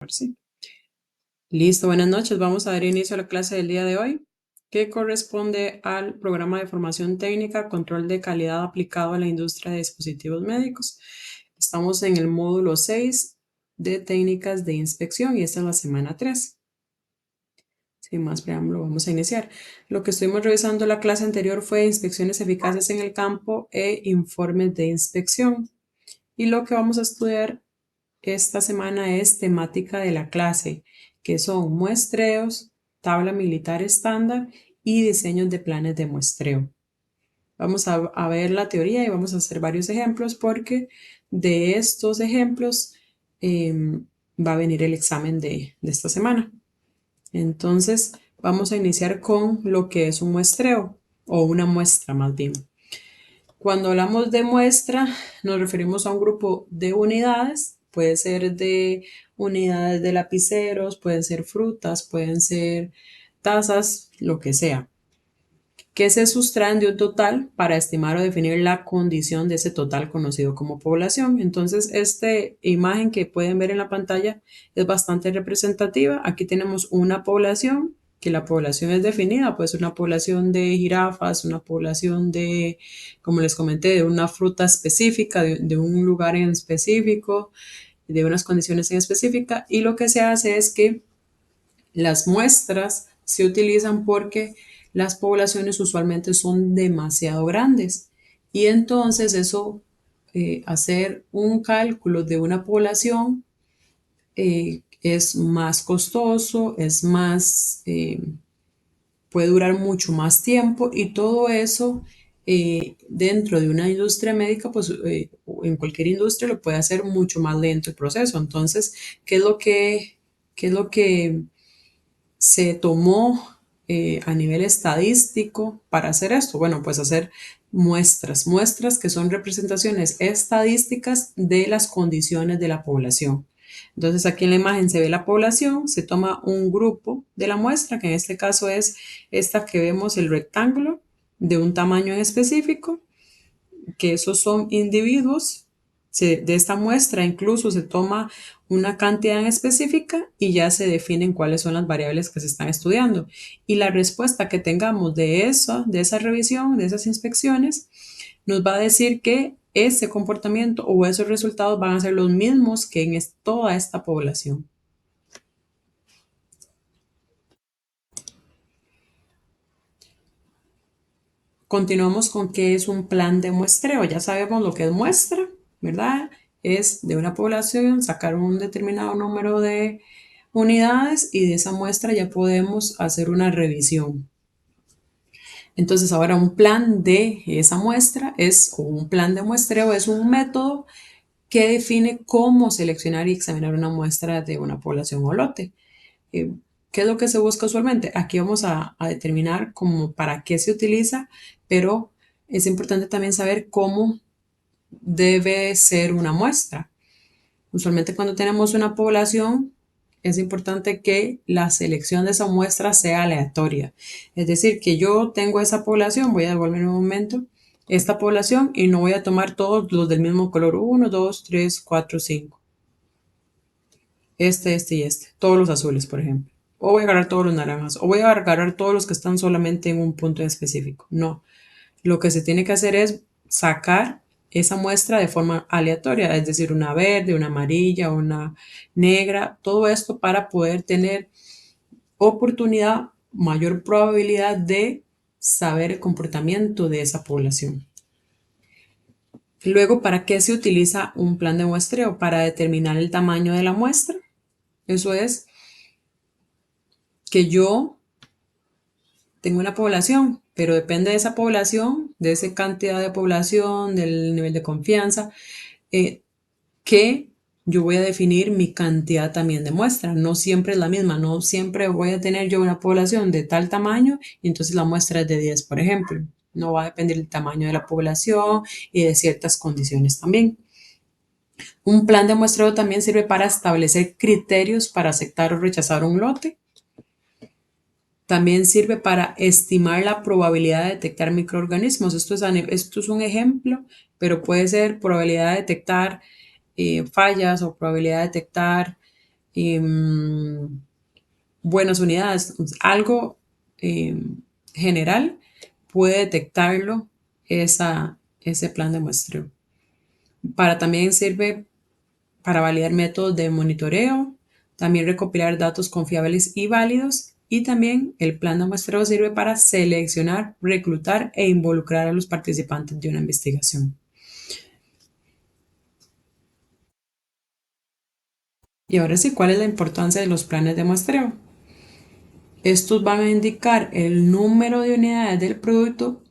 Ahora sí. Listo, buenas noches. Vamos a dar inicio a la clase del día de hoy, que corresponde al programa de formación técnica, control de calidad aplicado a la industria de dispositivos médicos. Estamos en el módulo 6 de técnicas de inspección y esta es la semana 3. Sin más preámbulo, vamos a iniciar. Lo que estuvimos revisando la clase anterior fue inspecciones eficaces en el campo e informes de inspección. Y lo que vamos a estudiar esta semana es temática de la clase, que son muestreos, tabla militar estándar y diseños de planes de muestreo. Vamos a ver la teoría y vamos a hacer varios ejemplos porque de estos ejemplos va a venir el examen de esta semana. Entonces, vamos a iniciar con lo que es un muestreo o una muestra más bien. Cuando hablamos de muestra, nos referimos a un grupo de unidades, puede ser de unidades de lapiceros, pueden ser frutas, pueden ser tazas, lo que sea, que se sustraen de un total para estimar o definir la condición de ese total conocido como población. Entonces, esta imagen que pueden ver en la pantalla es bastante representativa. Aquí tenemos una población, que la población es definida, puede ser una población de jirafas, una población de, como les comenté, de una fruta específica, de un lugar en específico, de unas condiciones en específica, y lo que se hace es que las muestras se utilizan porque las poblaciones usualmente son demasiado grandes y entonces eso, hacer un cálculo de una población es más costoso, es más, puede durar mucho más tiempo y todo eso dentro de una industria médica, pues o en cualquier industria lo puede hacer mucho más lento el proceso. Entonces, qué es lo que se tomó a nivel estadístico para hacer esto? Bueno, pues hacer muestras que son representaciones estadísticas de las condiciones de la población. Entonces aquí en la imagen se ve la población, se toma un grupo de la muestra, que en este caso es esta que vemos, el rectángulo, de un tamaño en específico, que esos son individuos. De esta muestra incluso se toma una cantidad en específica y ya se definen cuáles son las variables que se están estudiando. Y la respuesta que tengamos de esa revisión, de esas inspecciones, nos va a decir que ese comportamiento o esos resultados van a ser los mismos que en toda esta población. Continuamos con qué es un plan de muestreo. Ya sabemos lo que es muestra, ¿verdad? Es de una población sacar un determinado número de unidades y de esa muestra ya podemos hacer una revisión. Entonces ahora un plan de esa muestra o un plan de muestreo es un método que define cómo seleccionar y examinar una muestra de una población o lote. Eh, ¿Qué es lo que se busca usualmente? Aquí vamos a determinar cómo, para qué se utiliza, pero es importante también saber cómo debe ser una muestra. Usualmente cuando tenemos una población, es importante que la selección de esa muestra sea aleatoria. Es decir, que yo tengo esa población, voy a devolver un momento, esta población y no voy a tomar todos los del mismo color, uno, 2, 3, 4, 5. Este y este. Todos los azules, por ejemplo. O voy a agarrar todos los naranjas. O voy a agarrar todos los que están solamente en un punto en específico. No. Lo que se tiene que hacer es sacar esa muestra de forma aleatoria, es decir, una verde, una amarilla, una negra, todo esto para poder tener oportunidad, mayor probabilidad de saber el comportamiento de esa población. Luego, ¿para qué se utiliza un plan de muestreo? Para determinar el tamaño de la muestra. Eso es que yo tengo una población, pero depende de esa población, de esa cantidad de población, del nivel de confianza, eh, que yo voy a definir mi cantidad también de muestra. No siempre es la misma, no siempre voy a tener yo una población de tal tamaño y entonces la muestra es de 10, por ejemplo. No va a depender del tamaño de la población y de ciertas condiciones también. Un plan de muestreo también sirve para establecer criterios para aceptar o rechazar un lote. También sirve para estimar la probabilidad de detectar microorganismos. Esto es un ejemplo, pero puede ser probabilidad de detectar fallas o probabilidad de detectar buenas unidades, algo general puede detectarlo ese plan de muestreo. También sirve para validar métodos de monitoreo, también recopilar datos confiables y válidos, y también el plan de muestreo sirve para seleccionar, reclutar e involucrar a los participantes de una investigación. Y ahora sí, ¿cuál es la importancia de los planes de muestreo? Estos van a indicar el número de unidades del producto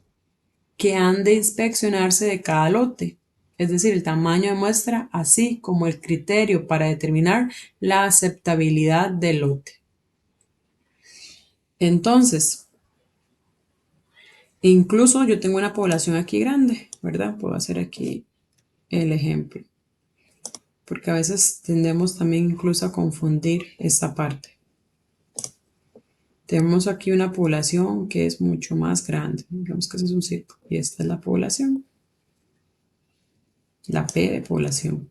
que han de inspeccionarse de cada lote, es decir, el tamaño de muestra, así como el criterio para determinar la aceptabilidad del lote. Entonces, incluso yo tengo una población aquí grande, ¿verdad? Puedo hacer aquí el ejemplo, porque a veces tendemos también incluso a confundir esta parte. Tenemos aquí una población que es mucho más grande, digamos que ese es un círculo, y esta es la población, la P de población.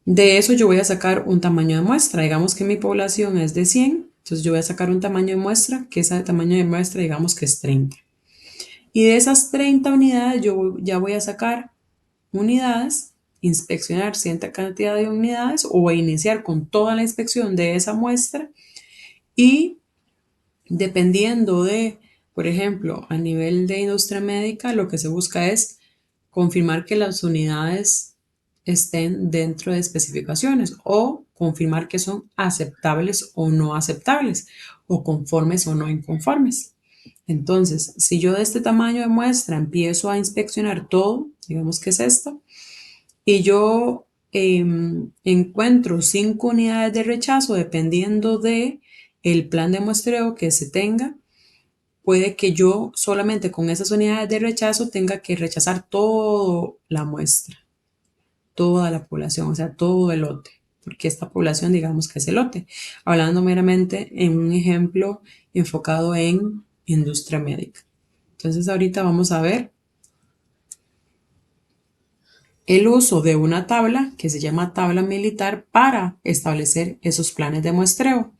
De eso yo voy a sacar un tamaño de muestra. Digamos que mi población es de 100, entonces yo voy a sacar un tamaño de muestra, que ese tamaño de muestra digamos que es 30. Y de esas 30 unidades yo ya voy a sacar unidades, inspeccionar cierta cantidad de unidades o iniciar con toda la inspección de esa muestra y dependiendo de, por ejemplo, a nivel de industria médica, lo que se busca es confirmar que las unidades estén dentro de especificaciones o confirmar que son aceptables o no aceptables o conformes o no inconformes. Entonces, si yo de este tamaño de muestra empiezo a inspeccionar todo, digamos que es esto, y yo encuentro 5 unidades de rechazo dependiendo de el plan de muestreo que se tenga, puede que yo solamente con esas unidades de rechazo tenga que rechazar toda la muestra, toda la población, o sea, todo el lote, porque esta población digamos que es el lote, hablando meramente en un ejemplo enfocado en industria médica. Entonces ahorita vamos a ver el uso de una tabla que se llama tabla militar para establecer esos planes de muestreo.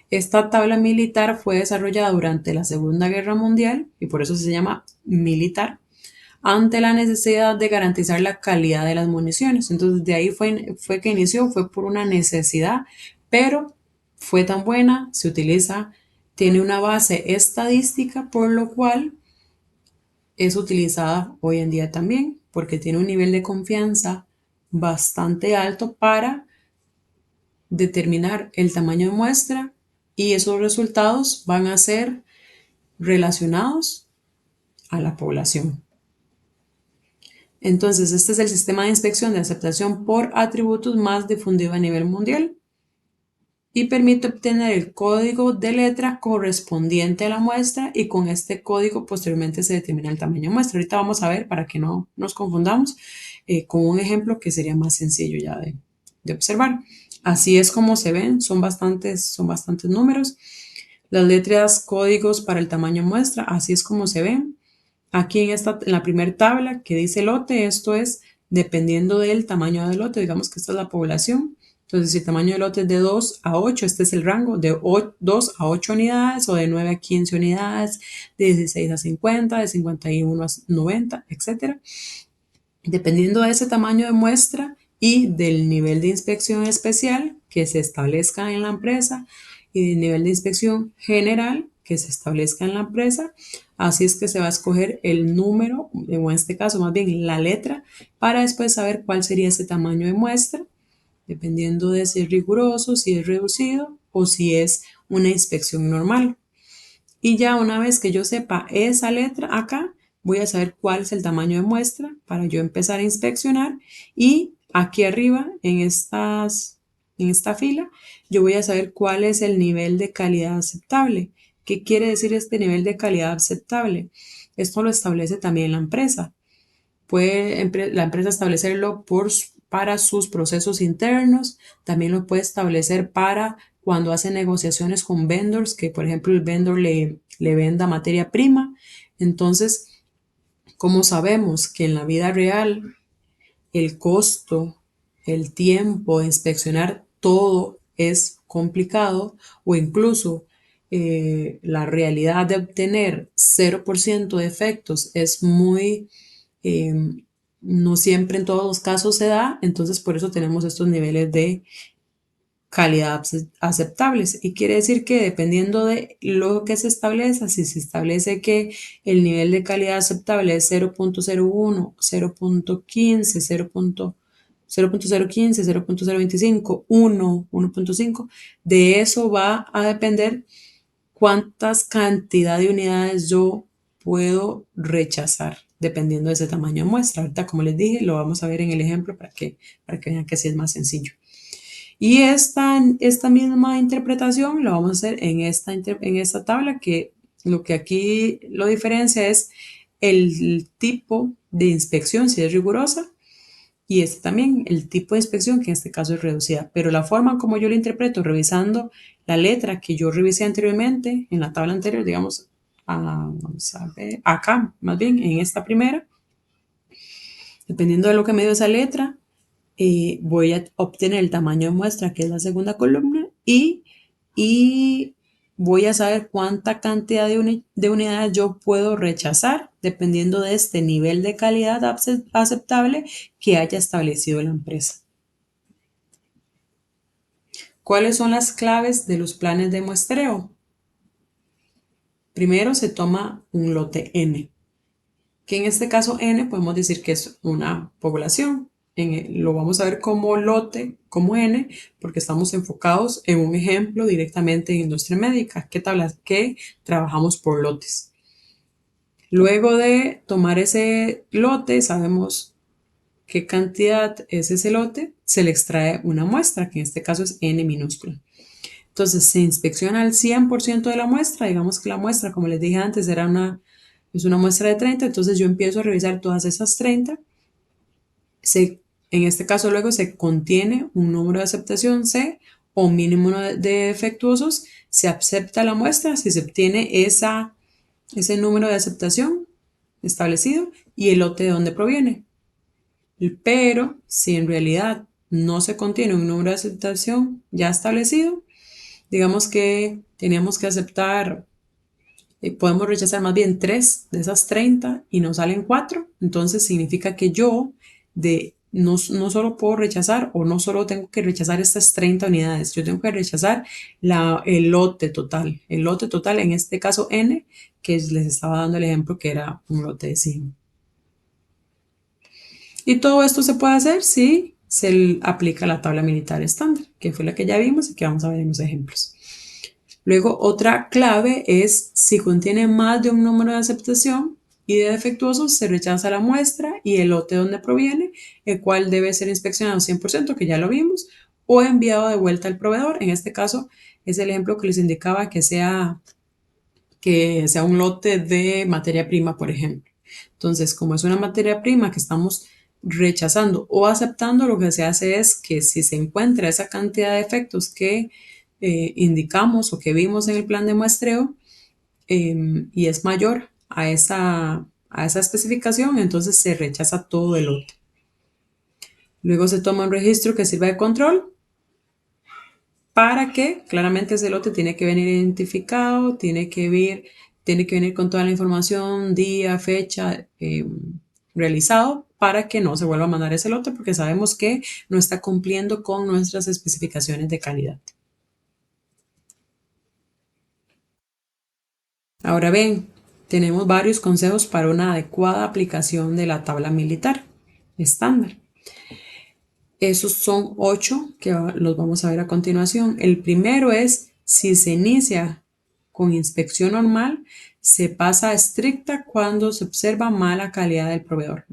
Esta tabla militar fue desarrollada durante la Segunda Guerra Mundial y por eso se llama militar, ante la necesidad de garantizar la calidad de las municiones. Entonces de ahí fue que inició, fue por una necesidad, pero fue tan buena, se utiliza, tiene una base estadística, por lo cual es utilizada hoy en día también, porque tiene un nivel de confianza bastante alto para determinar el tamaño de muestra y esos resultados van a ser relacionados a la población. Entonces, este es el sistema de inspección de aceptación por atributos más difundido a nivel mundial y permite obtener el código de letra correspondiente a la muestra y con este código posteriormente se determina el tamaño de muestra. Ahorita vamos a ver, para que no nos confundamos, con un ejemplo que sería más sencillo ya de observar. Así es como se ven, son bastantes números. Las letras códigos para el tamaño muestra, así es como se ven. Aquí en la primera tabla que dice lote, esto es dependiendo del tamaño del lote, digamos que esta es la población. Entonces, si el tamaño del lote es de 2 a 8, este es el rango de 2 a 8 unidades o de 9 a 15 unidades, de 16 a 50, de 51 a 90, etc. Dependiendo de ese tamaño de muestra y del nivel de inspección especial que se establezca en la empresa y del nivel de inspección general que se establezca en la empresa, así es que se va a escoger el número, o en este caso más bien la letra, para después saber cuál sería ese tamaño de muestra, dependiendo de si es riguroso, si es reducido o si es una inspección normal. Y ya una vez que yo sepa esa letra acá, voy a saber cuál es el tamaño de muestra para yo empezar a inspeccionar. Y aquí arriba, en esta fila, yo voy a saber cuál es el nivel de calidad aceptable. ¿Qué quiere decir este nivel de calidad aceptable? Esto lo establece también la empresa. Puede la empresa establecerlo para sus procesos internos, también lo puede establecer para cuando hace negociaciones con vendors, que por ejemplo el vendor le venda materia prima. Entonces, como sabemos que en la vida real el costo, el tiempo de inspeccionar todo es complicado o incluso la realidad de obtener 0% de efectos es muy, eh, no siempre en todos los casos se da, entonces por eso tenemos estos niveles de calidad aceptables. Y quiere decir que dependiendo de lo que se establezca, si se establece que el nivel de calidad aceptable es 0.01, 0.15, 0.015, 0.025, 1, 1.5, de eso va a depender cuántas cantidad de unidades yo puedo rechazar dependiendo de ese tamaño de muestra. Ahorita, como les dije, lo vamos a ver en el ejemplo para que vean que así es más sencillo. Y esta misma interpretación la vamos a hacer en esta tabla, que lo que aquí lo diferencia es el tipo de inspección, si es rigurosa, y este también el tipo de inspección, que en este caso es reducida. Pero la forma como yo lo interpreto, revisando la letra que yo revisé anteriormente, en la tabla anterior, digamos, vamos a ver, acá, más bien, en esta primera, dependiendo de lo que me dio esa letra, voy a obtener el tamaño de muestra, que es la segunda columna, y voy a saber cuánta cantidad de unidades yo puedo rechazar dependiendo de este nivel de calidad aceptable que haya establecido la empresa. ¿Cuáles son las claves de los planes de muestreo? Primero se toma un lote N, que en este caso N podemos decir que es una población. Lo vamos a ver como lote, como N, porque estamos enfocados en un ejemplo directamente en industria médica, que trabajamos por lotes. Luego de tomar ese lote, sabemos qué cantidad es ese lote, se le extrae una muestra, que en este caso es N minúscula. Entonces se inspecciona el 100% de la muestra, digamos que la muestra, como les dije antes, es una muestra de 30, entonces yo empiezo a revisar todas esas 30. En este caso luego se contiene un número de aceptación C o mínimo de defectuosos, se acepta la muestra si se obtiene ese número de aceptación establecido y el lote de dónde proviene. Pero si en realidad no se contiene un número de aceptación ya establecido, digamos que teníamos que aceptar, podemos rechazar más bien 3 de esas 30 y nos salen 4, entonces significa que yo no solo puedo rechazar o no solo tengo que rechazar estas 30 unidades, yo tengo que rechazar el lote total. El lote total, en este caso N, que les estaba dando el ejemplo que era un lote de 100. Y todo esto se puede hacer si se aplica la tabla militar estándar, que fue la que ya vimos y que vamos a ver en los ejemplos. Luego, otra clave es si contiene más de un número de aceptación y de defectuosos, se rechaza la muestra y el lote donde proviene, el cual debe ser inspeccionado 100%, que ya lo vimos, o enviado de vuelta al proveedor. En este caso, es el ejemplo que les indicaba que sea un lote de materia prima, por ejemplo. Entonces, como es una materia prima que estamos rechazando o aceptando, lo que se hace es que si se encuentra esa cantidad de efectos que indicamos o que vimos en el plan de muestreo y es mayor a esa especificación, entonces se rechaza todo el lote. Luego se toma un registro que sirva de control para que claramente ese lote tiene que venir identificado, tiene que venir con toda la información, día, fecha, realizado, para que no se vuelva a mandar ese lote porque sabemos que no está cumpliendo con nuestras especificaciones de calidad. Ahora bien, tenemos varios consejos para una adecuada aplicación de la tabla militar estándar. Esos son 8 que los vamos a ver a continuación. El primero es, si se inicia con inspección normal, se pasa a estricta cuando se observa mala calidad del proveedor.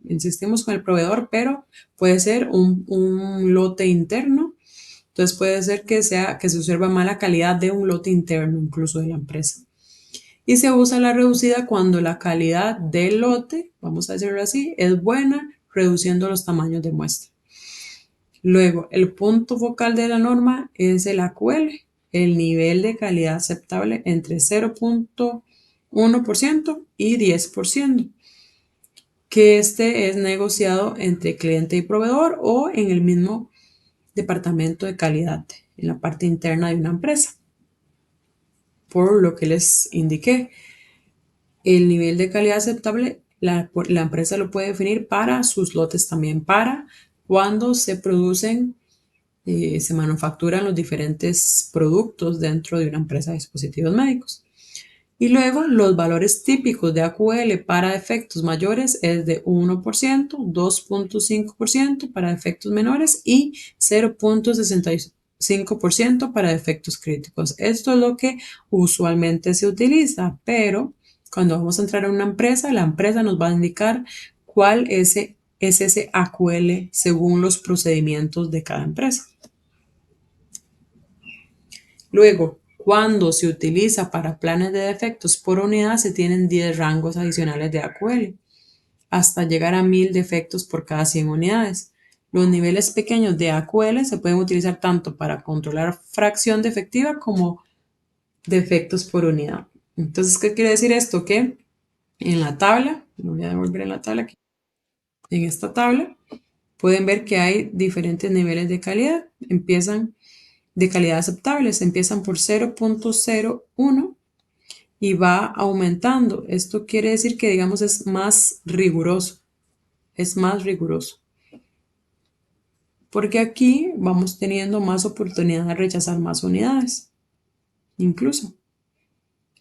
Insistimos con el proveedor, pero puede ser un lote interno. Entonces puede ser que se observa mala calidad de un lote interno, incluso de la empresa. Y se usa la reducida cuando la calidad del lote, vamos a decirlo así, es buena, reduciendo los tamaños de muestra. Luego, el punto focal de la norma es el AQL, el nivel de calidad aceptable entre 0.1% y 10%, que este es negociado entre cliente y proveedor o en el mismo departamento de calidad en la parte interna de una empresa. Por lo que les indiqué, el nivel de calidad aceptable, la empresa lo puede definir para sus lotes también, para cuando se producen, se manufacturan los diferentes productos dentro de una empresa de dispositivos médicos. Y luego los valores típicos de AQL para efectos mayores es de 1%, 2.5% para efectos menores y 0.65% para efectos críticos. Esto es lo que usualmente se utiliza, pero cuando vamos a entrar a una empresa, la empresa nos va a indicar cuál es ese AQL según los procedimientos de cada empresa. Luego, cuando se utiliza para planes de defectos por unidad, se tienen 10 rangos adicionales de AQL, hasta llegar a 1000 defectos por cada 100 unidades. Los niveles pequeños de AQL se pueden utilizar tanto para controlar fracción defectiva como defectos por unidad. Entonces, ¿qué quiere decir esto? Que en la tabla, voy a devolver en la tabla aquí, en esta tabla, pueden ver que hay diferentes niveles de calidad. De calidad aceptables, empiezan por 0.01 y va aumentando. Esto quiere decir que, digamos, es más riguroso. Es más riguroso. Porque aquí vamos teniendo más oportunidad de rechazar más unidades. Incluso.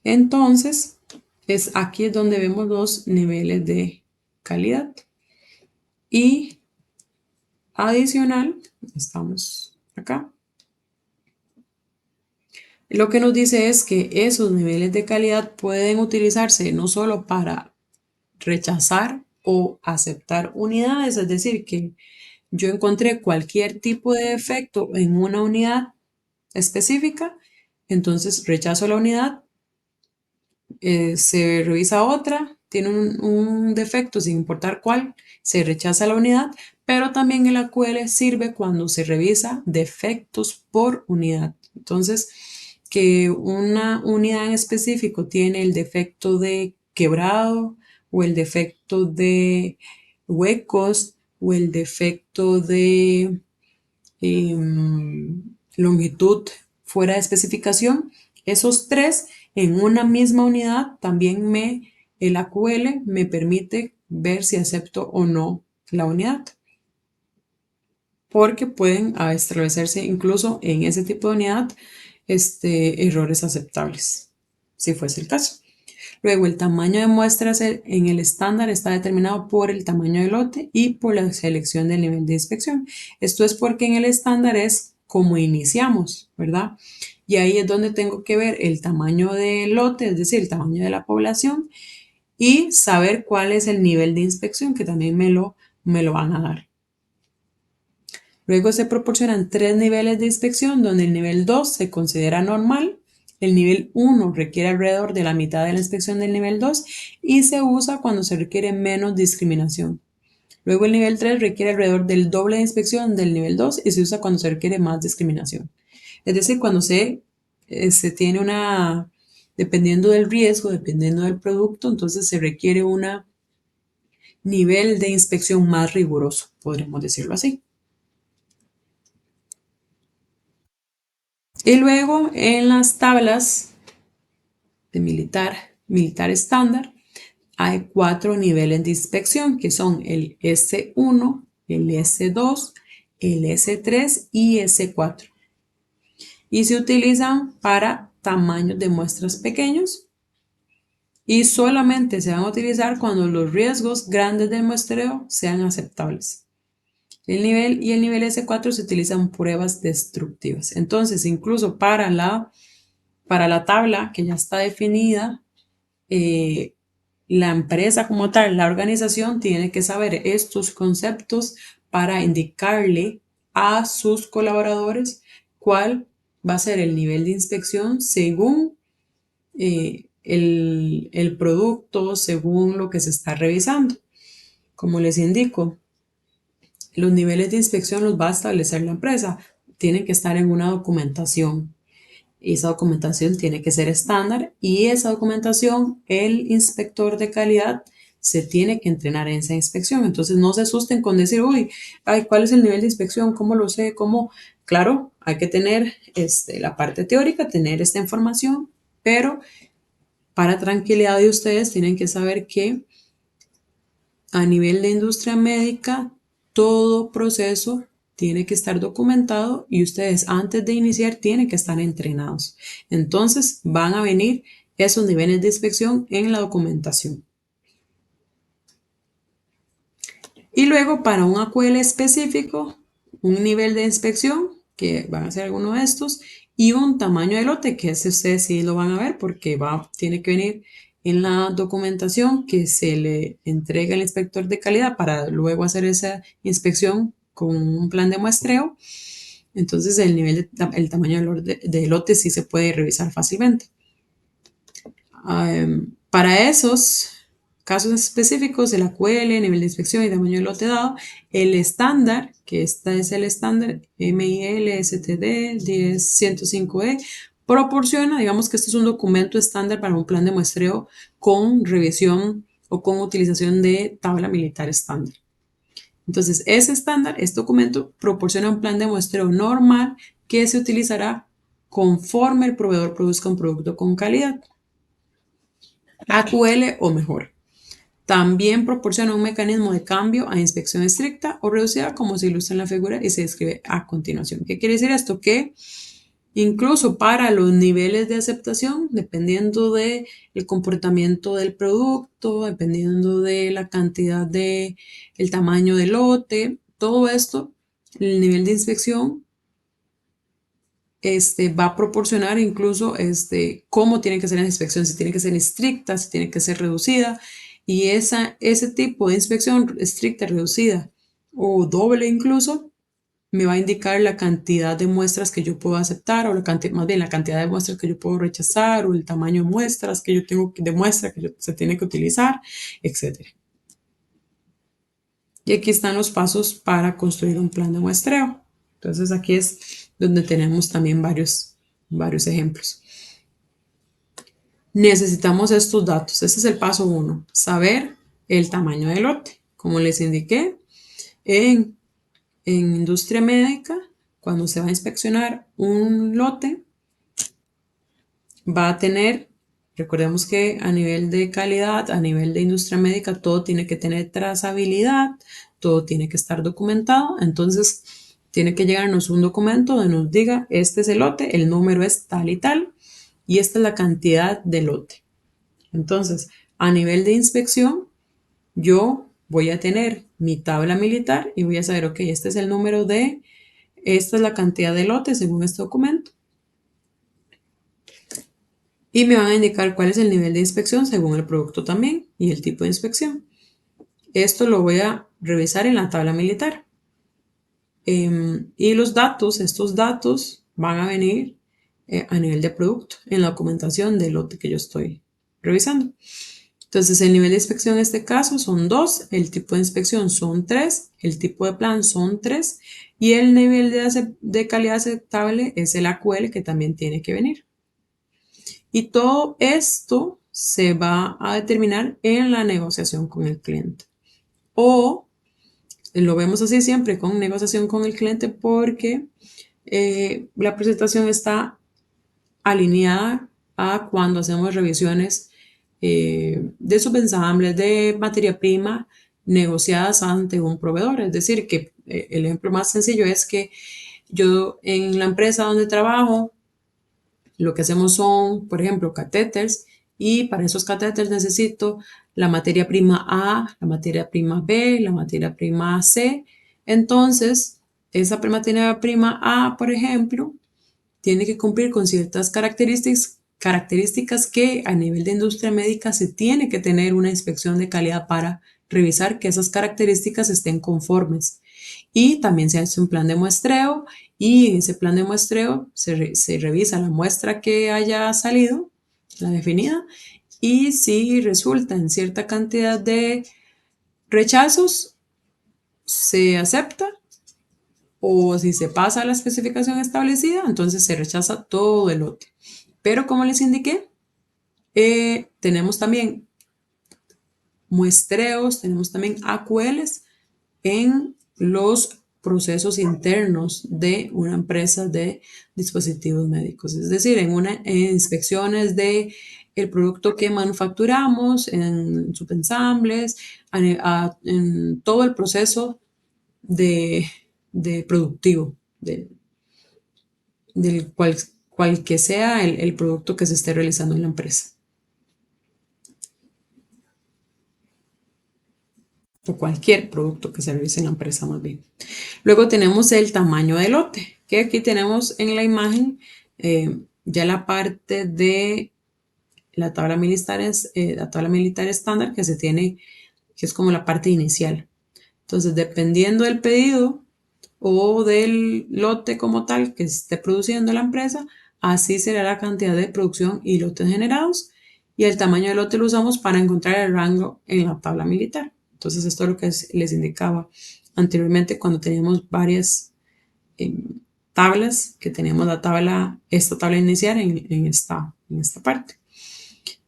Entonces, aquí es donde vemos los niveles de calidad. Y adicional, estamos acá. Lo que nos dice es que esos niveles de calidad pueden utilizarse no solo para rechazar o aceptar unidades, es decir, que yo encontré cualquier tipo de defecto en una unidad específica, entonces rechazo la unidad, se revisa otra, tiene un defecto sin importar cuál, se rechaza la unidad, pero también el AQL sirve cuando se revisa defectos por unidad. Entonces, que una unidad en específico tiene el defecto de quebrado o el defecto de huecos o el defecto de longitud fuera de especificación, esos tres en una misma unidad también el AQL me permite ver si acepto o no la unidad. Porque pueden establecerse incluso en ese tipo de unidad errores aceptables, si fuese el caso. Luego, el tamaño de muestras en el estándar está determinado por el tamaño del lote y por la selección del nivel de inspección. Esto es porque en el estándar es como iniciamos, ¿verdad? Y ahí es donde tengo que ver el tamaño del lote, es decir, el tamaño de la población y saber cuál es el nivel de inspección que también me lo van a dar. Luego se proporcionan 3 niveles de inspección, donde el nivel 2 se considera normal, el nivel 1 requiere alrededor de la mitad de la inspección del nivel 2 y se usa cuando se requiere menos discriminación. Luego el nivel 3 requiere alrededor del doble de inspección del nivel 2 y se usa cuando se requiere más discriminación. Es decir, cuando se tiene dependiendo del riesgo, dependiendo del producto, entonces se requiere un nivel de inspección más riguroso, podríamos decirlo así. Y luego en las tablas de militar estándar, hay 4 niveles de inspección que son el S1, el S2, el S3 y S4. Y se utilizan para tamaños de muestras pequeños y solamente se van a utilizar cuando los riesgos grandes del muestreo sean aceptables. El nivel S4 se utilizan pruebas destructivas. Entonces, incluso para la tabla que ya está definida, la empresa como tal, la organización, tiene que saber estos conceptos para indicarle a sus colaboradores cuál va a ser el nivel de inspección según el producto, según lo que se está revisando. Como les indico, los niveles de inspección los va a establecer la empresa. Tienen que estar en una documentación. Esa documentación tiene que ser estándar y esa documentación el inspector de calidad se tiene que entrenar en esa inspección. Entonces no se asusten con decir, uy, ay, ¿cuál es el nivel de inspección? ¿Cómo lo sé? ¿Cómo? Claro, hay que tener la parte teórica, tener esta información, pero para tranquilidad de ustedes tienen que saber que a nivel de industria médica, todo proceso tiene que estar documentado y ustedes antes de iniciar tienen que estar entrenados. Entonces van a venir esos niveles de inspección en la documentación. Y luego para un AQL específico, un nivel de inspección, que van a ser alguno de estos, y un tamaño de lote, que ese ustedes sí lo van a ver porque tiene que venir en la documentación que se le entrega al inspector de calidad para luego hacer esa inspección con un plan de muestreo. Entonces el tamaño de lote sí se puede revisar fácilmente. Para esos casos específicos, el AQL, nivel de inspección y tamaño de lote dado, el estándar, que este es el estándar MIL STD 10105E, proporciona, digamos que este es un documento estándar para un plan de muestreo con revisión o con utilización de tabla militar estándar. Entonces, ese estándar, este documento, proporciona un plan de muestreo normal que se utilizará conforme el proveedor produzca un producto con calidad. AQL o mejor. También proporciona un mecanismo de cambio a inspección estricta o reducida, como se ilustra en la figura y se describe a continuación. ¿Qué quiere decir esto? Que incluso para los niveles de aceptación, dependiendo del comportamiento del producto, dependiendo de la cantidad el tamaño del lote, todo esto, el nivel de inspección va a proporcionar incluso cómo tiene que ser la inspección, si tiene que ser estricta, si tiene que ser reducida. Y ese tipo de inspección estricta, reducida o doble incluso, me va a indicar la cantidad de muestras que yo puedo aceptar o más bien la cantidad de muestras que yo puedo rechazar o el tamaño de muestras que yo tengo de muestra que se tiene que utilizar, etc. Y aquí están los pasos para construir un plan de muestreo. Entonces aquí es donde tenemos también varios ejemplos. Necesitamos estos datos. Este es el paso 1, saber el tamaño del lote. Como les indiqué, en industria médica, cuando se va a inspeccionar un lote, va a tener, recordemos que a nivel de calidad, a nivel de industria médica, todo tiene que tener trazabilidad, todo tiene que estar documentado. Entonces, tiene que llegarnos un documento donde nos diga, este es el lote, el número es tal y tal, y esta es la cantidad de lote. Entonces, a nivel de inspección, yo voy a tener mi tabla militar y voy a saber, ok, este es el número esta es la cantidad de lotes según este documento. Y me van a indicar cuál es el nivel de inspección según el producto también y el tipo de inspección. Esto lo voy a revisar en la tabla militar. Y estos datos van a venir a nivel de producto, en la documentación del lote que yo estoy revisando. Entonces, el nivel de inspección en este caso son 2, el tipo de inspección son 3, el tipo de plan son 3 y el nivel de calidad aceptable es el AQL que también tiene que venir. Y todo esto se va a determinar en la negociación con el cliente. O lo vemos así siempre con negociación con el cliente porque la presentación está alineada a cuando hacemos revisiones de subensambles, de materia prima negociadas ante un proveedor. Es decir, que el ejemplo más sencillo es que yo en la empresa donde trabajo, lo que hacemos son, por ejemplo, catéteres y para esos catéteres necesito la materia prima A, la materia prima B, la materia prima C. Entonces, esa materia prima A, por ejemplo, tiene que cumplir con ciertas características que a nivel de industria médica se tiene que tener una inspección de calidad para revisar que esas características estén conformes. Y también se hace un plan de muestreo y en ese plan de muestreo se revisa la muestra que haya salido, la definida, y si resulta en cierta cantidad de rechazos, se acepta o si se pasa a la especificación establecida, entonces se rechaza todo el lote. Pero como les indiqué, tenemos también muestreos, tenemos también AQLs en los procesos internos de una empresa de dispositivos médicos, es decir, en inspecciones de el producto que manufacturamos, en subensambles, en todo el proceso de, de productivo, del cual que sea el producto que se esté realizando en la empresa. O cualquier producto que se realice en la empresa más bien. Luego tenemos el tamaño de lote, que aquí tenemos en la imagen ya la parte de la tabla militar estándar que se tiene, que es como la parte inicial. Entonces, dependiendo del pedido o del lote como tal que esté produciendo la empresa, así será la cantidad de producción y lotes generados. Y el tamaño del lote lo usamos para encontrar el rango en la tabla militar. Entonces, esto es lo que les indicaba anteriormente cuando teníamos varias tablas, que teníamos esta tabla inicial en esta parte.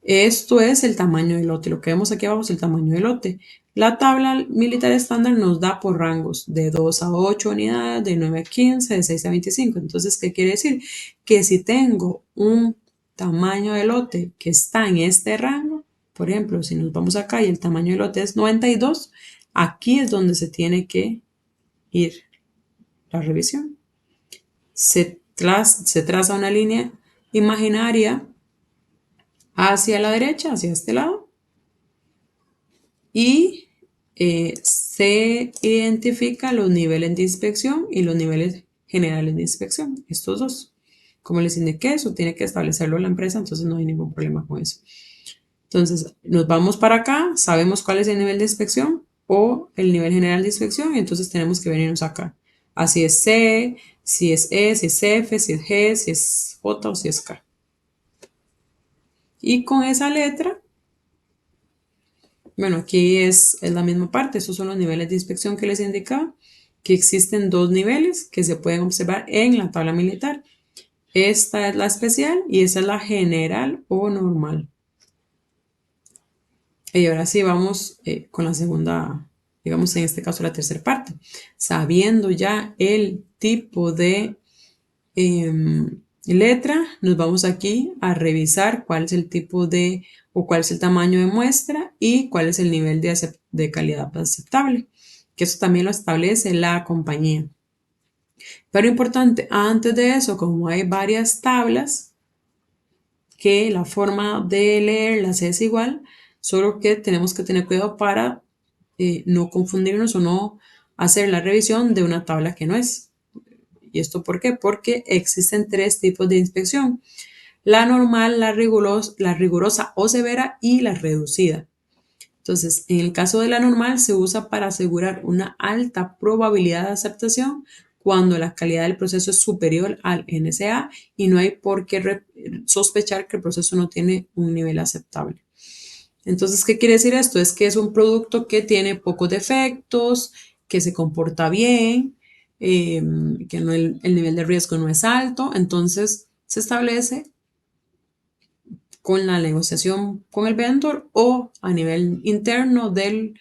Esto es el tamaño del lote. Lo que vemos aquí abajo es el tamaño del lote. La tabla militar estándar nos da por rangos de 2 a 8 unidades, de 9 a 15, de 6 a 25. Entonces, ¿qué quiere decir? Que si tengo un tamaño de lote que está en este rango, por ejemplo, si nos vamos acá y el tamaño del lote es 92, aquí es donde se tiene que ir la revisión. Se traza una línea imaginaria hacia la derecha, hacia este lado, y se identifica los niveles de inspección y los niveles generales de inspección, estos dos. Como les indiqué, eso tiene que establecerlo la empresa, entonces no hay ningún problema con eso. Entonces, nos vamos para acá, sabemos cuál es el nivel de inspección o el nivel general de inspección, y entonces tenemos que venirnos acá. Así es C, si es E, si es F, si es G, si es J o si es K. Y con esa letra, bueno, aquí es la misma parte, esos son los niveles de inspección que les indicaba, que existen dos niveles que se pueden observar en la tabla militar. Esta es la especial y esa es la general o normal. Y ahora sí vamos con la segunda, digamos en este caso la tercera parte. Sabiendo ya el tipo de letra, nos vamos aquí a revisar cuál es el tipo de o cuál es el tamaño de muestra y cuál es el nivel de calidad aceptable, que eso también lo establece la compañía. Pero importante, antes de eso, como hay varias tablas, que la forma de leerlas es igual, solo que tenemos que tener cuidado para no confundirnos o no hacer la revisión de una tabla que no es. ¿Y esto por qué? Porque existen tres tipos de inspección: la normal, la rigurosa o severa y la reducida. Entonces, en el caso de la normal se usa para asegurar una alta probabilidad de aceptación cuando la calidad del proceso es superior al NSA y no hay por qué sospechar que el proceso no tiene un nivel aceptable. Entonces, ¿qué quiere decir esto? Es que es un producto que tiene pocos defectos, que se comporta bien, que no el nivel de riesgo no es alto. Entonces, se establece con la negociación con el vendor o a nivel interno del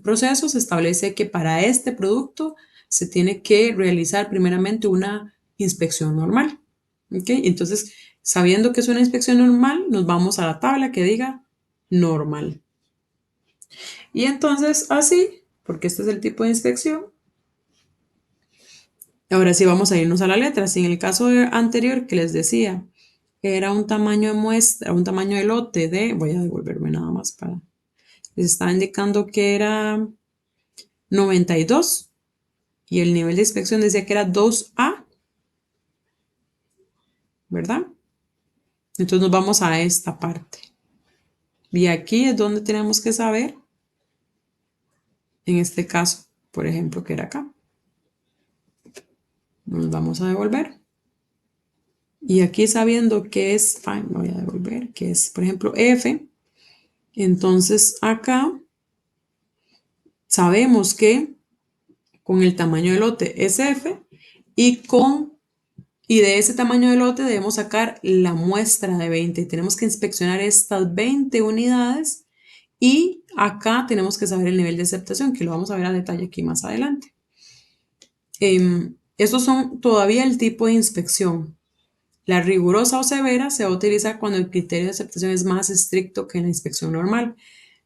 proceso, se establece que para este producto se tiene que realizar primeramente una inspección normal. ¿Ok? Entonces, sabiendo que es una inspección normal, nos vamos a la tabla que diga normal. Y entonces así, porque este es el tipo de inspección, ahora sí vamos a irnos a la letra. Si en el caso anterior que les decía, era un tamaño de muestra, un tamaño de lote de, voy a devolverme nada más para, les estaba indicando que era 92 y el nivel de inspección decía que era 2A, ¿verdad? Entonces nos vamos a esta parte. Y aquí es donde tenemos que saber, en este caso, por ejemplo, que era acá. Nos vamos a devolver. Y aquí sabiendo que es, voy a devolver, que es, por ejemplo, F. Entonces acá sabemos que con el tamaño del lote es F y de ese tamaño de lote debemos sacar la muestra de 20. Tenemos que inspeccionar estas 20 unidades y acá tenemos que saber el nivel de aceptación, que lo vamos a ver a detalle aquí más adelante. Estos son todavía el tipo de inspección. La rigurosa o severa se va a utilizar cuando el criterio de aceptación es más estricto que en la inspección normal.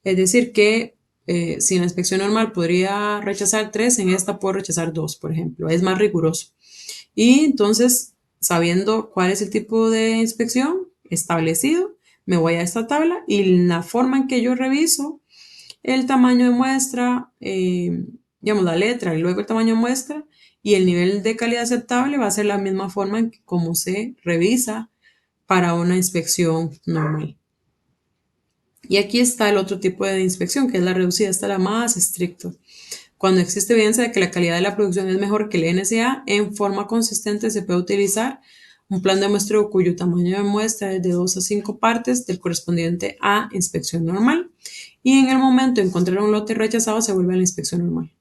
Es decir, que si en la inspección normal podría rechazar 3, en esta puedo rechazar 2, por ejemplo. Es más riguroso. Y entonces, sabiendo cuál es el tipo de inspección establecido, me voy a esta tabla y la forma en que yo reviso el tamaño de muestra, digamos la letra y luego el tamaño de muestra y el nivel de calidad aceptable va a ser la misma forma en que como se revisa para una inspección normal. Y aquí está el otro tipo de inspección, que es la reducida, esta es la más estricta. Cuando existe evidencia de que la calidad de la producción es mejor que el NSA, en forma consistente se puede utilizar un plan de muestreo cuyo tamaño de muestra es de 2 a 5 partes del correspondiente a inspección normal. Y en el momento de encontrar un lote rechazado se vuelve a la inspección normal.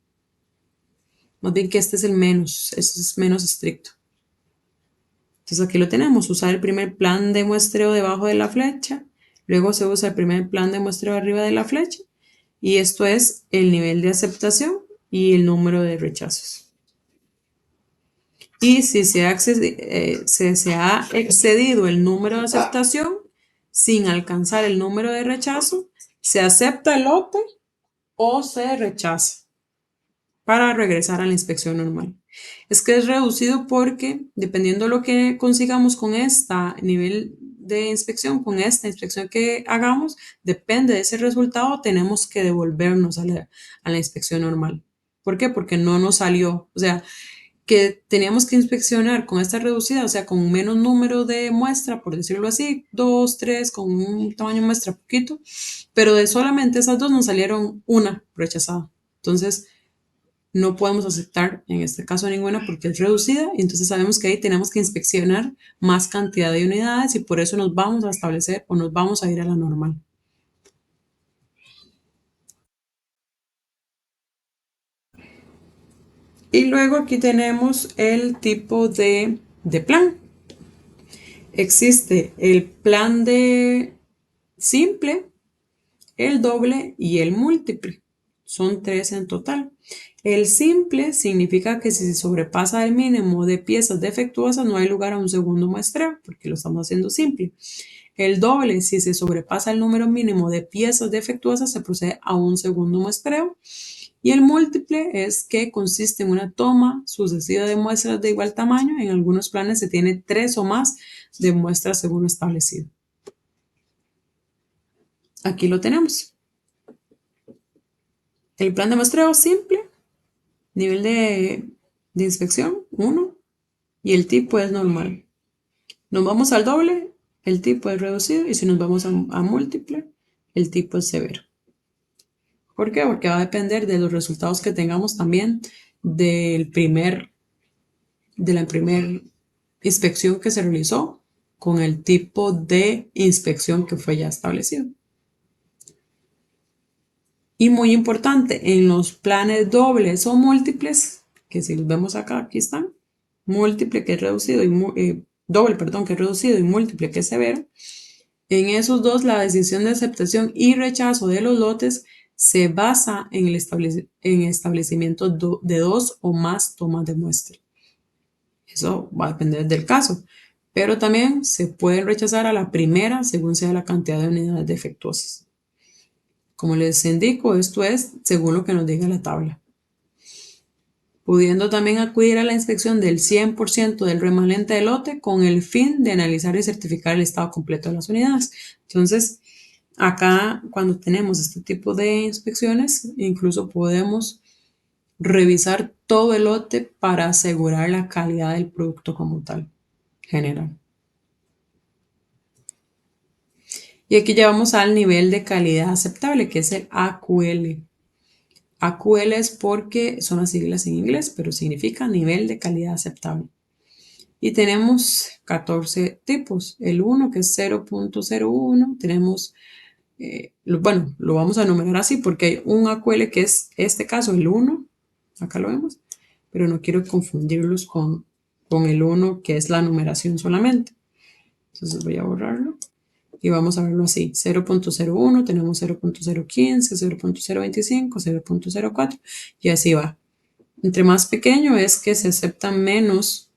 Más bien que este es el menos, este es menos estricto. Entonces aquí lo tenemos, usar el primer plan de muestreo debajo de la flecha, luego se usa el primer plan de muestreo arriba de la flecha y esto es el nivel de aceptación y el número de rechazos. Y si se ha excedido el número de aceptación sin alcanzar el número de rechazo, se acepta el lote o se rechaza para regresar a la inspección normal. Es que es reducido porque dependiendo de lo que consigamos con este nivel de inspección, con esta inspección que hagamos, depende de ese resultado, tenemos que devolvernos a la inspección normal. ¿Por qué? Porque no nos salió, o sea, que teníamos que inspeccionar con esta reducida, o sea, con menos número de muestra, por decirlo así, 2, 3, con un tamaño de muestra poquito, pero de solamente esas dos nos salieron una rechazada. Entonces, no podemos aceptar en este caso ninguna porque es reducida y entonces sabemos que ahí tenemos que inspeccionar más cantidad de unidades y por eso nos vamos a establecer o nos vamos a ir a la normal. Y luego aquí tenemos el tipo de plan. Existe el plan de simple, el doble y el múltiple. Son 3 en total. El simple significa que si se sobrepasa el mínimo de piezas defectuosas no hay lugar a un segundo muestreo porque lo estamos haciendo simple. El doble, si se sobrepasa el número mínimo de piezas defectuosas se procede a un segundo muestreo. Y el múltiple es que consiste en una toma sucesiva de muestras de igual tamaño. En algunos planes se tiene 3 o más de muestras según lo establecido. Aquí lo tenemos. El plan de muestreo simple, nivel de inspección 1 y el tipo es normal. Nos vamos al doble, el tipo es reducido y si nos vamos a múltiple, el tipo es severo. ¿Por qué? Porque va a depender de los resultados que tengamos también de la primera inspección que se realizó con el tipo de inspección que fue ya establecido. Y muy importante, en los planes dobles o múltiples, que si los vemos acá, aquí están, múltiple que es reducido y doble, perdón, que es reducido y múltiple que es severo. En esos dos, la decisión de aceptación y rechazo de los lotes se basa en el establecimiento de 2 o más tomas de muestra. Eso va a depender del caso, pero también se puede rechazar a la primera según sea la cantidad de unidades defectuosas. Como les indico, esto es según lo que nos diga la tabla. Pudiendo también acudir a la inspección del 100% del remanente de lote con el fin de analizar y certificar el estado completo de las unidades. Entonces, acá cuando tenemos este tipo de inspecciones, incluso podemos revisar todo el lote para asegurar la calidad del producto como tal, general. Y aquí llevamos al nivel de calidad aceptable, que es el AQL. AQL es porque son las siglas en inglés, pero significa nivel de calidad aceptable. Y tenemos 14 tipos. El 1, que es 0.01, tenemos, bueno, lo vamos a numerar así porque hay un AQL que es este caso, el 1, acá lo vemos, pero no quiero confundirlos con el 1 que es la numeración solamente. Entonces voy a borrarlo. Y vamos a verlo así, 0.01, tenemos 0.015, 0.025, 0.04 y así va. Entre más pequeño es que se acepta menos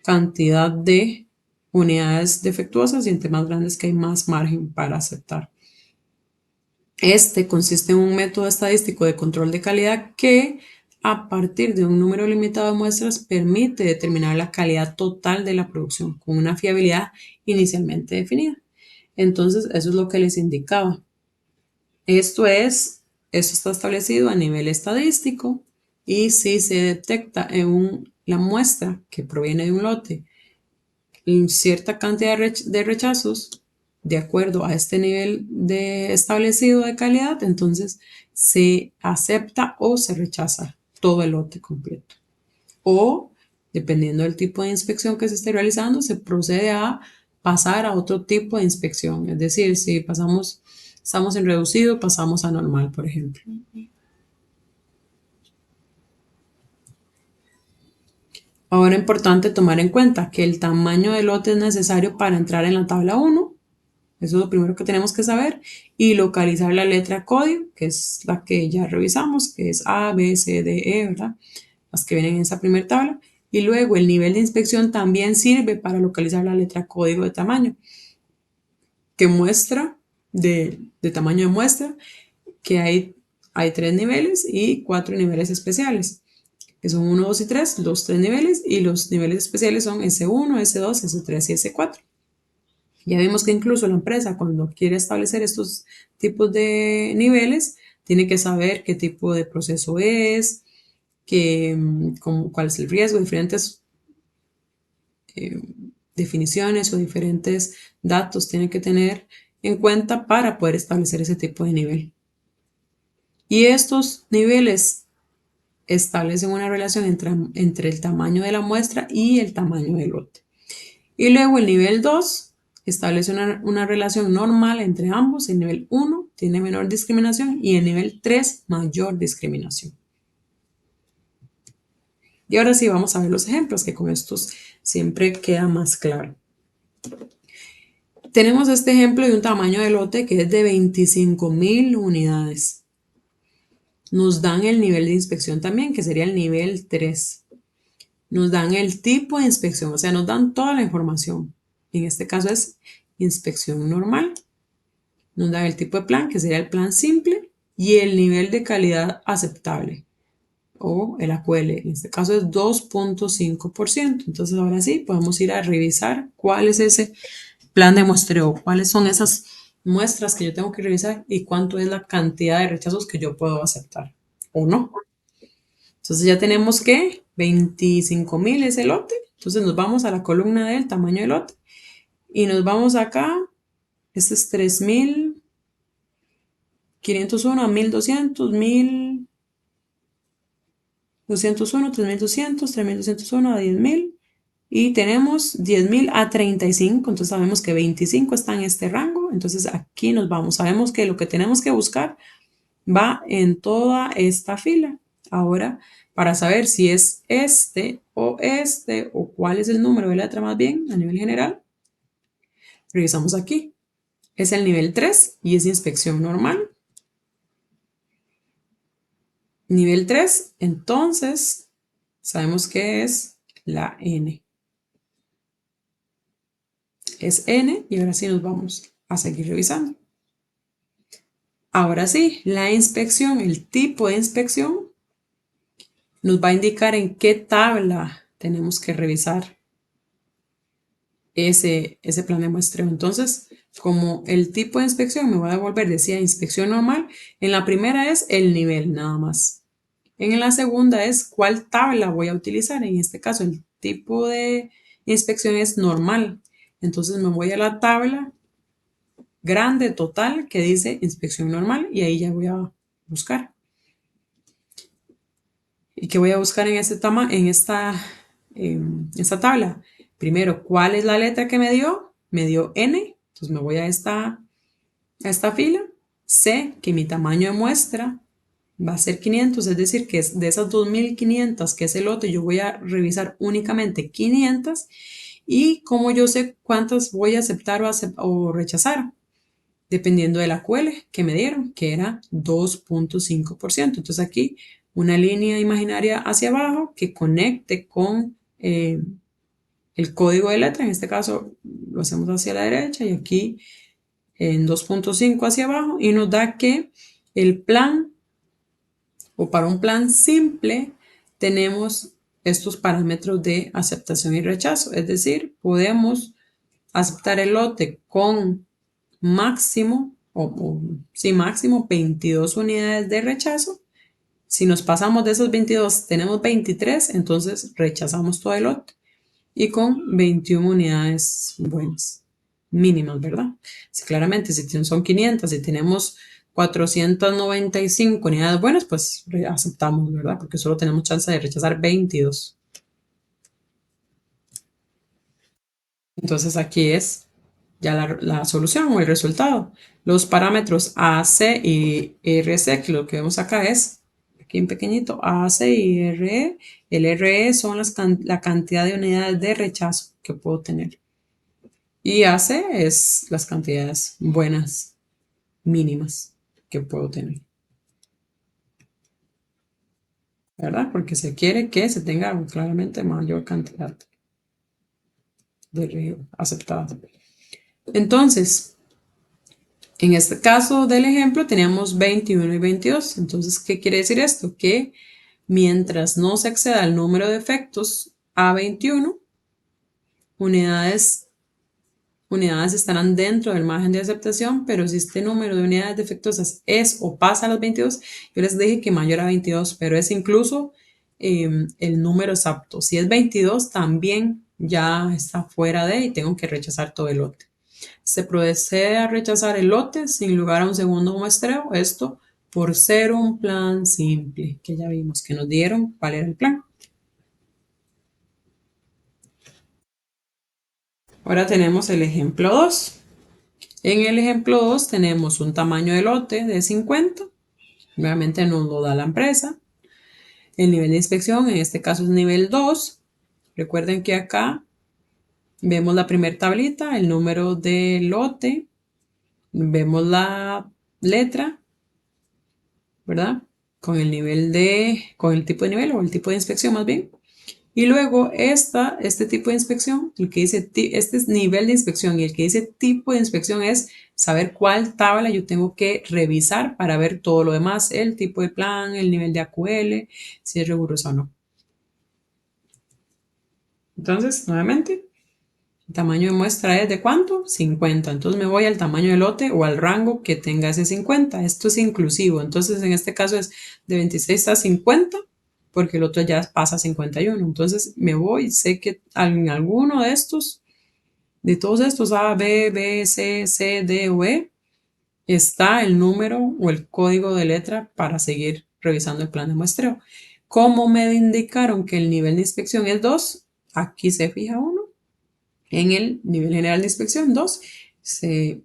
cantidad de unidades defectuosas y entre más grandes que hay más margen para aceptar. Este consiste en un método estadístico de control de calidad que, a partir de un número limitado de muestras, permite determinar la calidad total de la producción con una fiabilidad inicialmente definida. Entonces, eso es lo que les indicaba. Esto está establecido a nivel estadístico y si se detecta en la muestra que proviene de un lote cierta cantidad de rechazos de acuerdo a este nivel establecido de calidad, entonces se acepta o se rechaza todo el lote completo. O, dependiendo del tipo de inspección que se esté realizando, se procede a pasar a otro tipo de inspección. Es decir, si estamos en reducido, pasamos a normal, por ejemplo. Ahora es importante tomar en cuenta que el tamaño del lote es necesario para entrar en la tabla 1. Eso es lo primero que tenemos que saber. Y localizar la letra código, que es la que ya revisamos, que es A, B, C, D, E, ¿verdad? Las que vienen en esa primera tabla. Y luego el nivel de inspección también sirve para localizar la letra código de tamaño, que muestra, de tamaño de muestra, que hay 3 niveles y 4 niveles especiales, que son 1, 2 y 3, los 3 niveles, y los niveles especiales son S1, S2, S3 y S4. Ya vimos que incluso la empresa, cuando quiere establecer estos tipos de niveles, tiene que saber qué tipo de proceso es, cuál es el riesgo, diferentes eh, definiciones o diferentes datos tiene que tener en cuenta para poder establecer ese tipo de nivel. Y estos niveles establecen una relación entre el tamaño de la muestra y el tamaño del lote. Y luego el nivel 2 establece una relación normal entre ambos. El nivel 1 tiene menor discriminación y el nivel 3 mayor discriminación. Y ahora sí vamos a ver los ejemplos, que con estos siempre queda más claro. Tenemos este ejemplo de un tamaño de lote que es de 25,000 unidades. Nos dan el nivel de inspección también, que sería el nivel 3. Nos dan el tipo de inspección, o sea, nos dan toda la información. En este caso es inspección normal. Nos dan el tipo de plan, que sería el plan simple, y el nivel de calidad aceptable, o el AQL. En este caso es 2.5%. Entonces, ahora sí, podemos ir a revisar cuál es ese plan de muestreo, cuáles son esas muestras que yo tengo que revisar y cuánto es la cantidad de rechazos que yo puedo aceptar o no. Entonces ya tenemos que 25,000 es el lote. Entonces nos vamos a la columna del tamaño del lote y nos vamos acá. Este es 3,501 a 1,200, 1,201, 3,200, 3,201 a 10,000 y tenemos 10,000 a 35. Entonces sabemos que 25 está en este rango. Entonces aquí nos vamos. Sabemos que lo que tenemos que buscar va en toda esta fila. Ahora, para saber si es este o cuál es el número de letra más bien a nivel general, revisamos aquí. Es el nivel 3 y es inspección normal. Nivel 3, entonces sabemos que es la N. Es N y ahora sí nos vamos a seguir revisando. Ahora sí, la inspección, el tipo de inspección, nos va a indicar en qué tabla tenemos que revisar ese plan de muestreo. Entonces, como el tipo de inspección me va a devolver, decía inspección normal, en la primera es el nivel nada más. En la segunda es cuál tabla voy a utilizar. En este caso, el tipo de inspección es normal. Entonces me voy a la tabla grande total que dice inspección normal y ahí ya voy a buscar. ¿Y qué voy a buscar en esta tabla? Primero, ¿cuál es la letra que me dio? Me dio N. Entonces me voy a esta fila. Sé que mi tamaño de muestra va a ser 500, es decir, que de esas 2,500 que es el lote, yo voy a revisar únicamente 500. Y como yo sé cuántas voy a aceptar o rechazar, dependiendo de la QL que me dieron, que era 2.5%. Entonces aquí una línea imaginaria hacia abajo que conecte con el código de letra, en este caso lo hacemos hacia la derecha y aquí en 2.5 hacia abajo, y nos da que el plan, o para un plan simple, tenemos estos parámetros de aceptación y rechazo, es decir, podemos aceptar el lote con máximo, sí, máximo 22 unidades de rechazo. Si nos pasamos de esos 22, tenemos 23, entonces rechazamos todo el lote. Y con 21 unidades buenas, mínimas, ¿verdad? Si claramente, si son 500 y tenemos 495 unidades buenas, pues aceptamos, ¿verdad? Porque solo tenemos chance de rechazar 22. Entonces aquí es ya la solución o el resultado. Los parámetros AC y RC, que lo que vemos acá es, aquí en pequeñito, AC y RE. El RE son la cantidad de unidades de rechazo que puedo tener. Y AC es las cantidades buenas mínimas que puedo tener. ¿Verdad? Porque se quiere que se tenga claramente mayor cantidad de aceptadas. Entonces, en este caso del ejemplo teníamos 21 y 22. Entonces, ¿qué quiere decir esto? Que mientras no se exceda el número de efectos a 21, unidades estarán dentro del margen de aceptación, pero si este número de unidades defectuosas es o pasa a los 22, yo les dije que mayor a 22, pero es incluso el número exacto. Si es 22, también ya está fuera de y tengo que rechazar todo el lote. Se procede a rechazar el lote sin lugar a un segundo muestreo, esto por ser un plan simple, que ya vimos que nos dieron cuál era el plan. Ahora tenemos el ejemplo 2. En el ejemplo 2 tenemos un tamaño de lote de 50, nuevamente nos lo da la empresa. El nivel de inspección, en este caso es nivel 2. Recuerden que acá vemos la primera tablita, el número de lote, vemos la letra, ¿verdad? Con el tipo de nivel o el tipo de inspección más bien. Y luego este tipo de inspección, el que dice, este es nivel de inspección y el que dice tipo de inspección es saber cuál tabla yo tengo que revisar para ver todo lo demás, el tipo de plan, el nivel de AQL, si es riguroso o no. Entonces, nuevamente, el tamaño de muestra es de ¿cuánto? 50. Entonces me voy al tamaño de lote o al rango que tenga ese 50. Esto es inclusivo. Entonces, en este caso es de 26 a 50 porque el otro ya pasa a 51. Entonces me voy, sé que en alguno de todos estos A, B, B, C, D o E, está el número o el código de letra para seguir revisando el plan de muestreo. Como me indicaron que el nivel de inspección es 2, aquí se fija uno. En el nivel general de inspección 2, se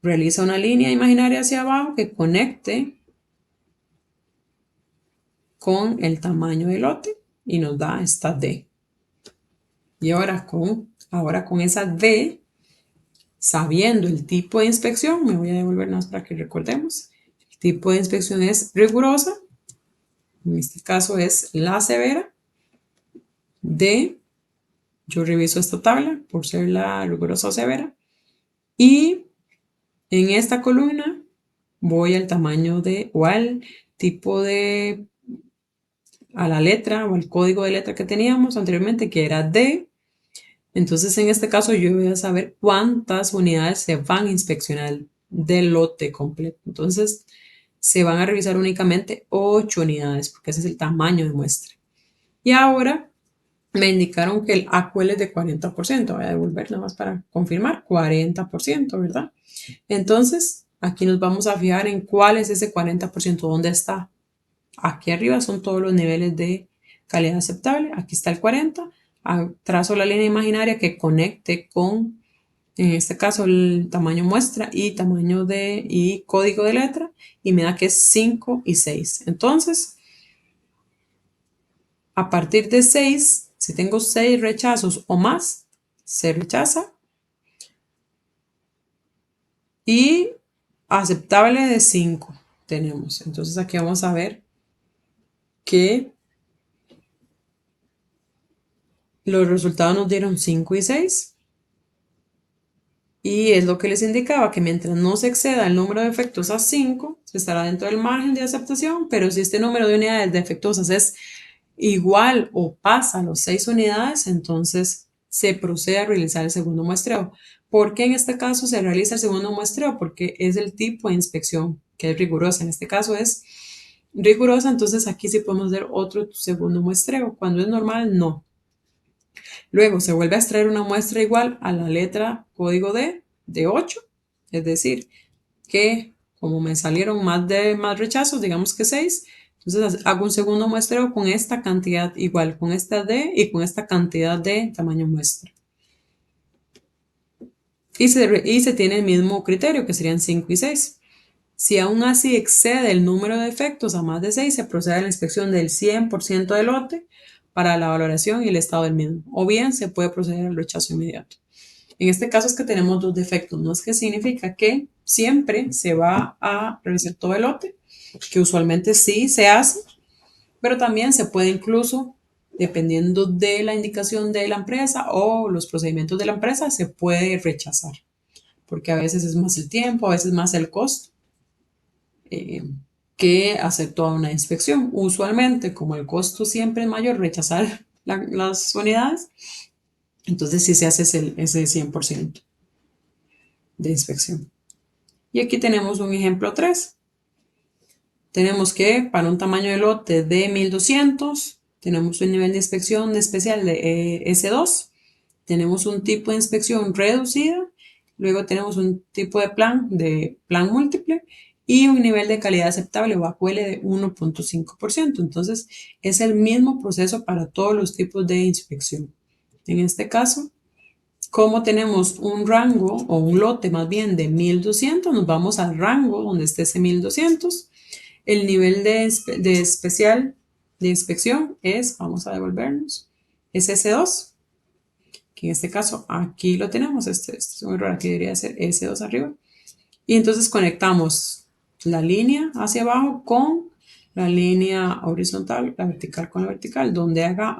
realiza una línea imaginaria hacia abajo que conecte con el tamaño del lote y nos da esta D. Y ahora con esa D, sabiendo el tipo de inspección, me voy a devolver más para que recordemos. El tipo de inspección es rigurosa, en este caso es la severa. D, yo reviso esta tabla por ser la rigurosa o severa. Y en esta columna voy al tamaño o al tipo de, a la letra o al código de letra que teníamos anteriormente, que era D. Entonces, en este caso, yo voy a saber cuántas unidades se van a inspeccionar del lote completo. Entonces, se van a revisar únicamente 8 unidades, porque ese es el tamaño de muestra. Y ahora me indicaron que el AQL es de 40%. Voy a devolver nada más para confirmar, 40%, ¿verdad? Entonces, aquí nos vamos a fijar en cuál es ese 40%, dónde está. Aquí arriba son todos los niveles de calidad aceptable. Aquí está el 40. Trazo la línea imaginaria que conecte con, en este caso, el tamaño muestra y tamaño y código de letra. Y me da que es 5 y 6. Entonces, a partir de 6, si tengo 6 rechazos o más, se rechaza. y aceptable de 5 tenemos. Entonces aquí vamos a ver que los resultados nos dieron 5 y 6. Y es lo que les indicaba, que mientras no se exceda el número de defectos a 5, se estará dentro del margen de aceptación, pero si este número de unidades defectuosas es igual o pasa los 6 unidades, entonces se procede a realizar el segundo muestreo. ¿Por qué en este caso se realiza el segundo muestreo? Porque es el tipo de inspección que es rigurosa. En este caso es rigurosa, entonces aquí sí podemos hacer otro segundo muestreo. Cuando es normal, no. Luego se vuelve a extraer una muestra igual a la letra código D de 8, es decir, que como me salieron más rechazos, digamos que 6, entonces hago un segundo muestreo con esta cantidad igual, con esta D y con esta cantidad de tamaño muestra. Y se tiene el mismo criterio, que serían 5 y 6. Si aún así excede el número de defectos a más de 6, se procede a la inspección del 100% del lote para la valoración y el estado del mismo, o bien se puede proceder al rechazo inmediato. En este caso es que tenemos dos defectos, no es que significa que siempre se va a revisar todo el lote, que usualmente sí se hace, pero también se puede incluso, dependiendo de la indicación de la empresa o los procedimientos de la empresa, se puede rechazar, porque a veces es más el tiempo, a veces más el costo eh, que hacer toda una inspección. Usualmente, como el costo siempre es mayor, rechazar las unidades, entonces sí se hace ese 100% de inspección. Y aquí tenemos un ejemplo 3. Tenemos que para un tamaño de lote de 1200, tenemos un nivel de inspección especial de S2, tenemos un tipo de inspección reducida, luego tenemos un tipo de plan múltiple y un nivel de calidad aceptable bajo L de 1.5%. Entonces es el mismo proceso para todos los tipos de inspección. En este caso, como tenemos un rango o un lote más bien de 1200, nos vamos al rango donde esté ese 1200. El nivel de especial de inspección es, vamos a devolvernos, es S2, que en este caso aquí lo tenemos, este es un error, aquí debería ser S2 arriba. Y entonces conectamos la línea hacia abajo con la línea horizontal, la vertical con la vertical, donde haga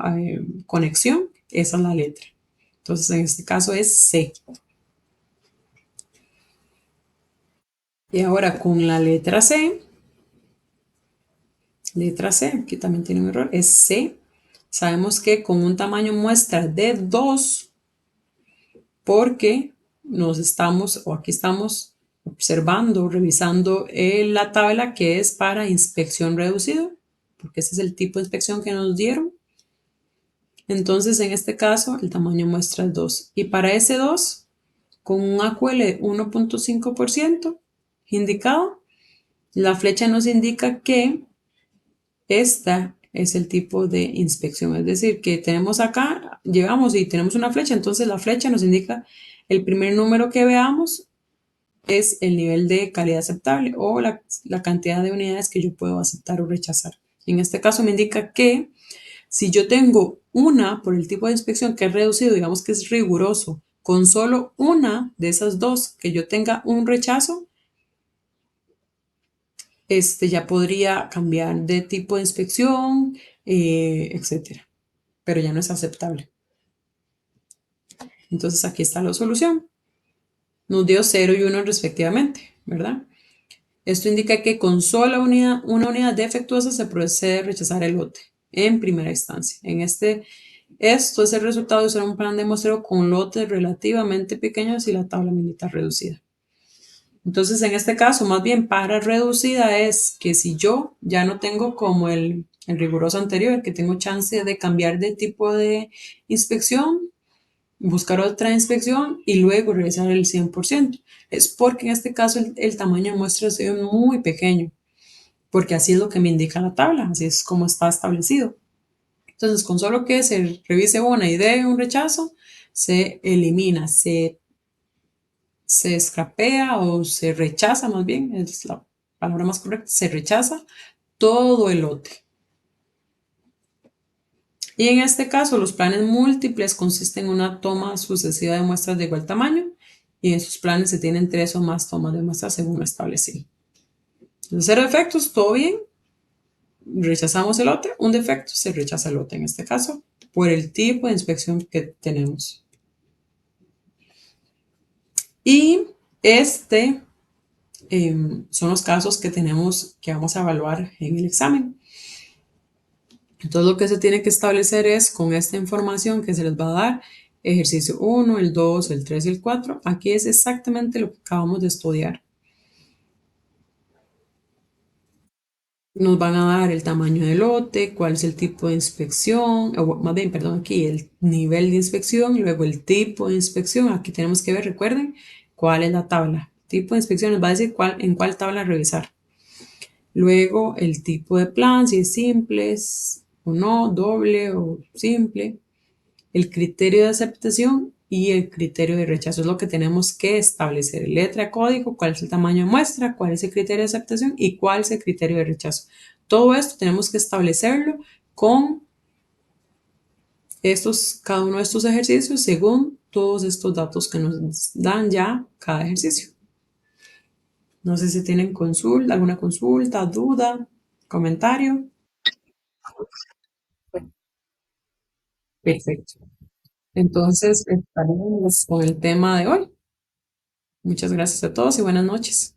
conexión, esa es la letra. Entonces en este caso es C. Y ahora con la letra C, aquí también tiene un error, es C. Sabemos que con un tamaño muestra de 2, porque nos estamos, o aquí estamos observando, revisando la tabla que es para inspección reducido, porque ese es el tipo de inspección que nos dieron. Entonces, en este caso, el tamaño muestra es 2. Y para ese 2, con un AQL de 1.5% indicado, la flecha nos indica que esta es el tipo de inspección, es decir, que tenemos acá, llegamos y tenemos una flecha, entonces la flecha nos indica el primer número que veamos es el nivel de calidad aceptable o la cantidad de unidades que yo puedo aceptar o rechazar. En este caso me indica que si yo tengo una por el tipo de inspección que es reducido, digamos que es riguroso, con solo una de esas dos que yo tenga un rechazo, ya podría cambiar de tipo de inspección, etcétera, pero ya no es aceptable. Entonces aquí está la solución. Nos dio 0 y 1 respectivamente, ¿verdad? Esto indica que con sola una unidad defectuosa se procede a rechazar el lote en primera instancia. Esto es el resultado de usar un plan de muestreo con lotes relativamente pequeños y la tabla militar reducida. Entonces, en este caso, más bien para reducida es que si yo ya no tengo como el riguroso anterior, que tengo chance de cambiar de tipo de inspección, buscar otra inspección y luego realizar el 100%. Es porque en este caso el tamaño de muestra es muy pequeño, porque así es lo que me indica la tabla, así es como está establecido. Entonces, con solo que se revise una y dé un rechazo, se elimina, se escrapea o se rechaza más bien, es la palabra más correcta, se rechaza todo el lote. Y en este caso, los planes múltiples consisten en una toma sucesiva de muestras de igual tamaño y en sus planes se tienen 3 o más tomas de muestra según lo establecido. De cero defectos, todo bien, rechazamos el lote, un defecto, se rechaza el lote en este caso por el tipo de inspección que tenemos. Y este son los casos que tenemos, que vamos a evaluar en el examen. Entonces lo que se tiene que establecer es con esta información que se les va a dar, ejercicio 1, el 2, el 3 y el 4, aquí es exactamente lo que acabamos de estudiar. Nos van a dar el tamaño del lote, cuál es el tipo de inspección, o más bien, perdón, aquí el nivel de inspección, luego el tipo de inspección. Aquí tenemos que ver, recuerden, cuál es la tabla. Tipo de inspección nos va a decir en cuál tabla revisar. Luego el tipo de plan, si es simple o no, doble o simple. El criterio de aceptación y el criterio de rechazo es lo que tenemos que establecer. Letra, código, cuál es el tamaño de muestra, cuál es el criterio de aceptación y cuál es el criterio de rechazo. Todo esto tenemos que establecerlo con cada uno de estos ejercicios según todos estos datos que nos dan ya cada ejercicio. No sé si tienen alguna consulta, duda, comentario. Perfecto. Entonces, estaremos con el tema de hoy. Muchas gracias a todos y buenas noches.